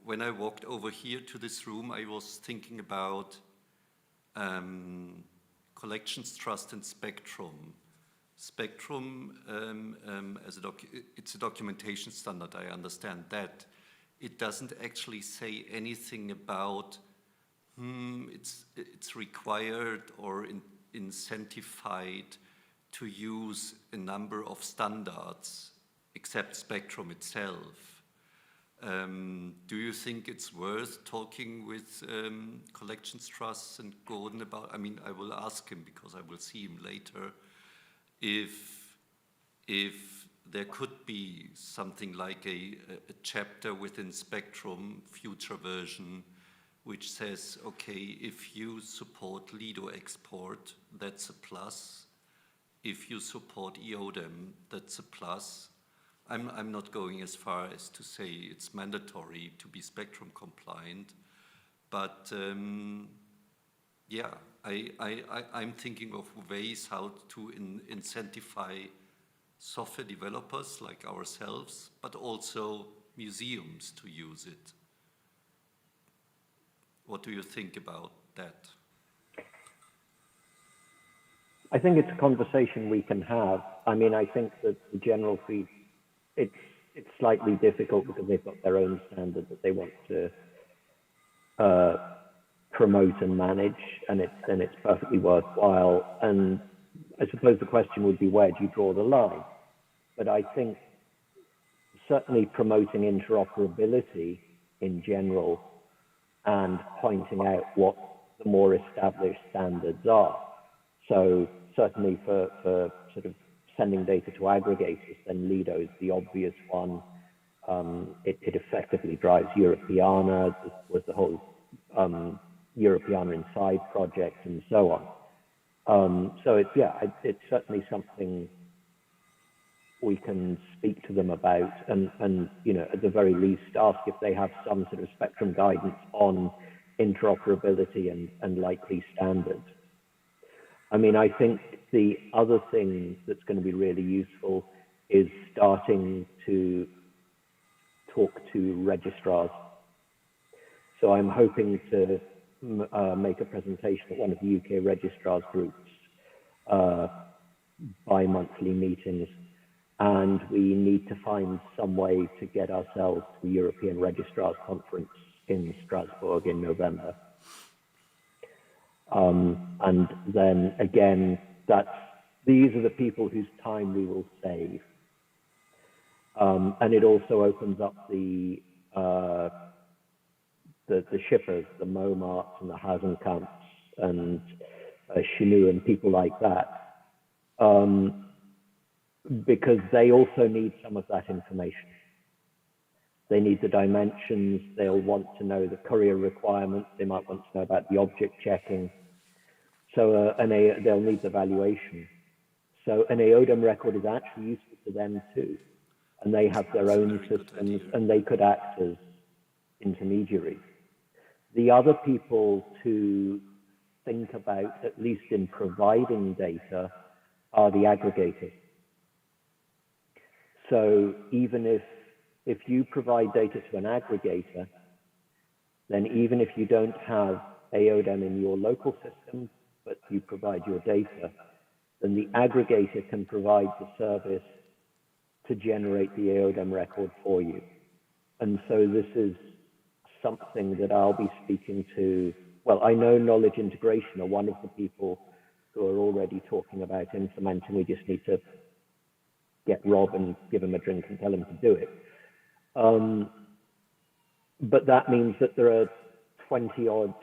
Speaker 2: When I walked over here to this room, I was thinking about Collections Trust and Spectrum. Spectrum, it's a documentation standard, I understand that. It doesn't actually say anything about it's required or incentivized to use a number of standards, except Spectrum itself. Do you think it's worth talking with Collections Trusts and Gordon about, I mean, I will ask him because I will see him later, if there could be something like a chapter within Spectrum, future version, which says, okay, if you support Lido export, that's a plus. If you support EODEM, that's a plus. I'm not going as far as to say it's mandatory to be Spectrum compliant, but yeah, I'm thinking of ways how to incentivize software developers like ourselves, but also museums to use it. What do you think about that?
Speaker 3: I think it's a conversation we can have. I mean, I think that the general fee, it's slightly difficult because they've got their own standard that they want to promote and manage, and it's perfectly worthwhile. And I suppose the question would be, where do you draw the line? But I think certainly promoting interoperability in general and pointing out what the more established standards are. So certainly for sort of sending data to aggregators, then Lido is the obvious one. It effectively drives Europeana, was the whole Europeana Inside project and so on. So it's certainly something we can speak to them about, and you know, at the very least ask if they have some sort of Spectrum guidance on interoperability and likely standards. I mean, I think the other thing that's going to be really useful is starting to talk to registrars. So I'm hoping to make a presentation at one of the UK registrars groups bi-monthly meetings, and we need to find some way to get ourselves to the European Registrars Conference in Strasbourg in November. And then again, these are the people whose time we will save. And it also opens up the the shippers, the Momarts and the Hasenkamps and Chinu and people like that, because they also need some of that information. They need the dimensions, they'll want to know the courier requirements, they might want to know about the object checking. So they'll need the valuation. So an Aodem record is actually useful to them too. And they have their own systems and they could act as intermediaries. The other people to think about, at least in providing data, are the aggregators. So even if you provide data to an aggregator, then even if you don't have Aodem in your local system, but you provide your data, then the aggregator can provide the service to generate the Aodem record for you. And so this is something that I'll be speaking to. Well, I know Knowledge Integration are one of the people who are already talking about implementing. We just need to get Rob and give him a drink and tell him to do it. But that means that there are 20 odd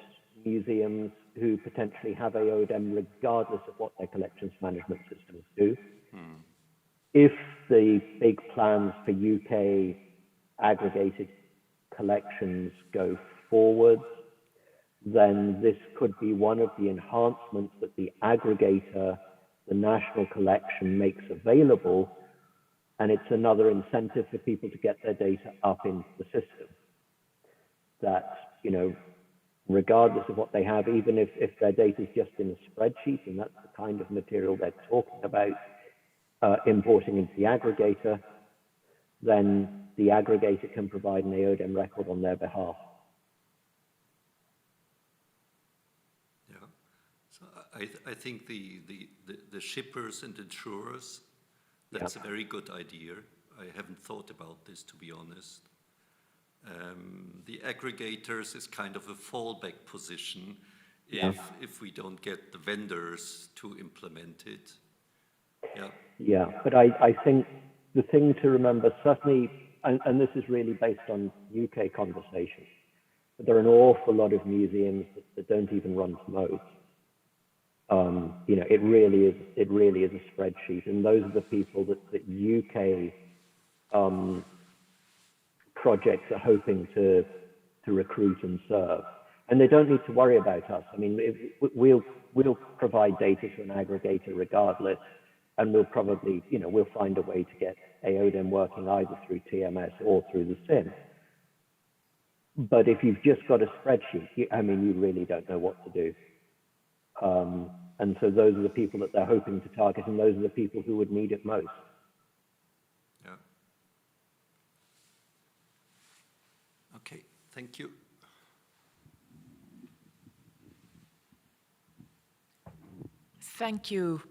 Speaker 3: museums who potentially have Aodem regardless of what their collections management systems do. If the big plans for UK aggregated collections go forward, then this could be one of the enhancements that the aggregator, the national collection, makes available. And it's another incentive for people to get their data up into the system. That, you know, regardless of what they have, even if their data is just in a spreadsheet, and that's the kind of material they're talking about importing into the aggregator, then the aggregator can provide an Aodem record on their behalf.
Speaker 2: Yeah, so I think the shippers and insurers, that's a very good idea. I haven't thought about this, to be honest. The aggregators is kind of a fallback position if we don't get the vendors to implement it. Yeah,
Speaker 3: but I think the thing to remember, certainly, and this is really based on UK conversations, but there are an awful lot of museums that don't even run to modes. You know, it really is a spreadsheet, and those are the people that UK projects are hoping to recruit and serve. And they don't need to worry about us. I mean, we'll provide data to an aggregator regardless, and we'll probably, you know, we'll find a way to get Aodem working either through TMS or through the SIM. But if you've just got a spreadsheet, I mean, you really don't know what to do. And so those are the people that they're hoping to target, and those are the people who would need it most.
Speaker 2: Yeah. Okay, thank you.
Speaker 1: Thank you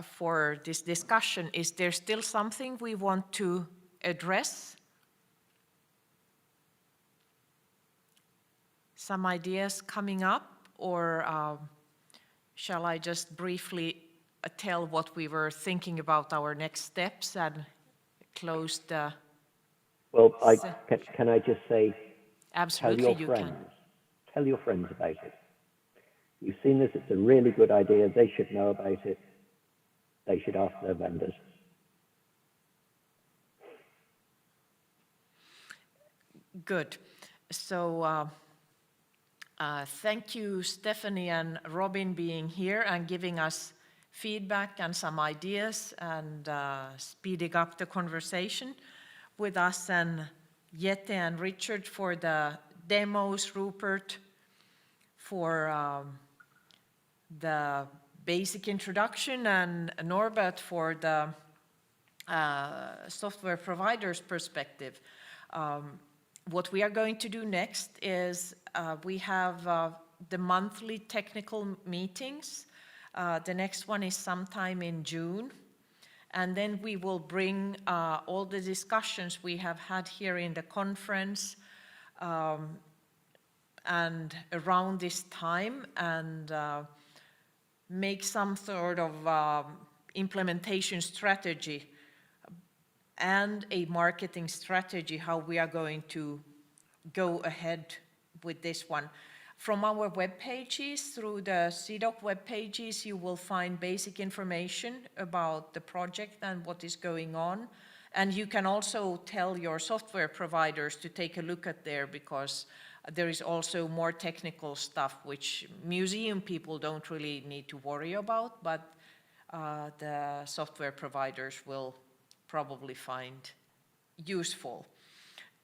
Speaker 1: for this discussion. Is there still something we want to address? Some ideas coming up, or shall I just briefly tell what we were thinking about our next steps and close the...
Speaker 3: Well, can I just say,
Speaker 1: absolutely,
Speaker 3: tell your friends about it. You've seen this, it's a really good idea, they should know about it, they should ask their vendors.
Speaker 1: Good. So thank you, Stephanie and Robin, being here and giving us feedback and some ideas and speeding up the conversation with us, and Jette and Richard for the demos, Rupert for the basic introduction, and Norbert for the software provider's perspective. What we are going to do next is we have the monthly technical meetings. The next one is sometime in June. And then we will bring all the discussions we have had here in the conference and around this time, and make some sort of implementation strategy and a marketing strategy, how we are going to go ahead with this one. From our web pages, through the CIDOC web pages, you will find basic information about the project and what is going on. And you can also tell your software providers to take a look at there, because there is also more technical stuff which museum people don't really need to worry about, but the software providers will probably find useful.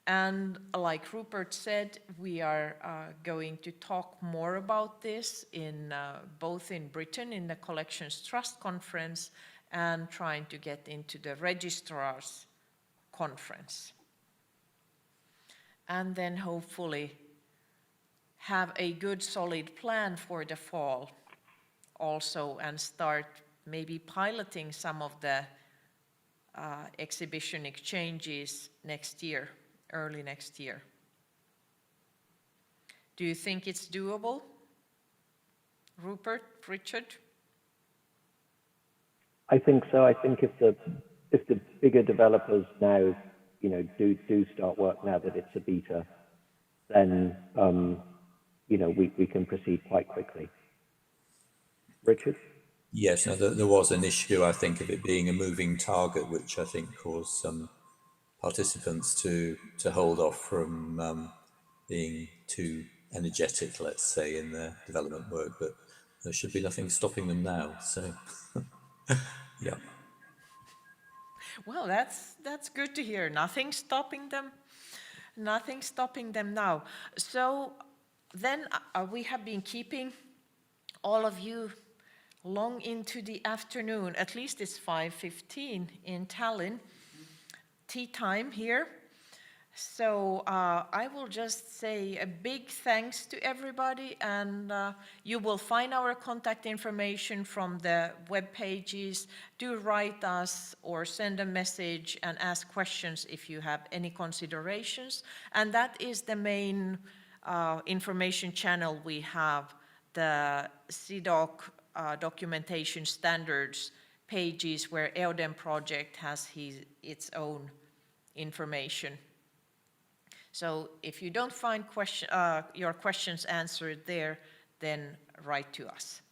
Speaker 1: And like Rupert said, we are going to talk more about this in both in Britain in the Collections Trust Conference and trying to get into the Registrars Conference. And then hopefully have a good solid plan for the fall also, and start maybe piloting some of the exhibition exchanges next year, early next year. Do you think it's doable? Rupert, Richard?
Speaker 3: I think so. I think if the bigger developers now, do start work now that it's a beta, then we can proceed quite quickly. Richard?
Speaker 7: Yes, no, there was an issue, I think, of it being a moving target, which I think caused some participants to hold off from being too energetic, let's say, in their development work, but there should be nothing stopping them now, so yeah.
Speaker 1: Well, that's good to hear. Nothing stopping them now. So then we have been keeping all of you long into the afternoon. At least it's 5:15 in Tallinn. Tea time here. So I will just say a big thanks to everybody, and you will find our contact information from the web pages. Do write us or send a message and ask questions if you have any considerations. And that is the main information channel we have, the CIDOC documentation standards pages, where Aodem project has its own information. So if you don't find your questions answered there, then write to us.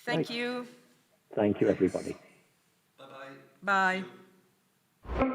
Speaker 1: Thank you.
Speaker 3: Thank you, everybody.
Speaker 2: Bye-bye.
Speaker 1: Bye.
Speaker 2: Thank you.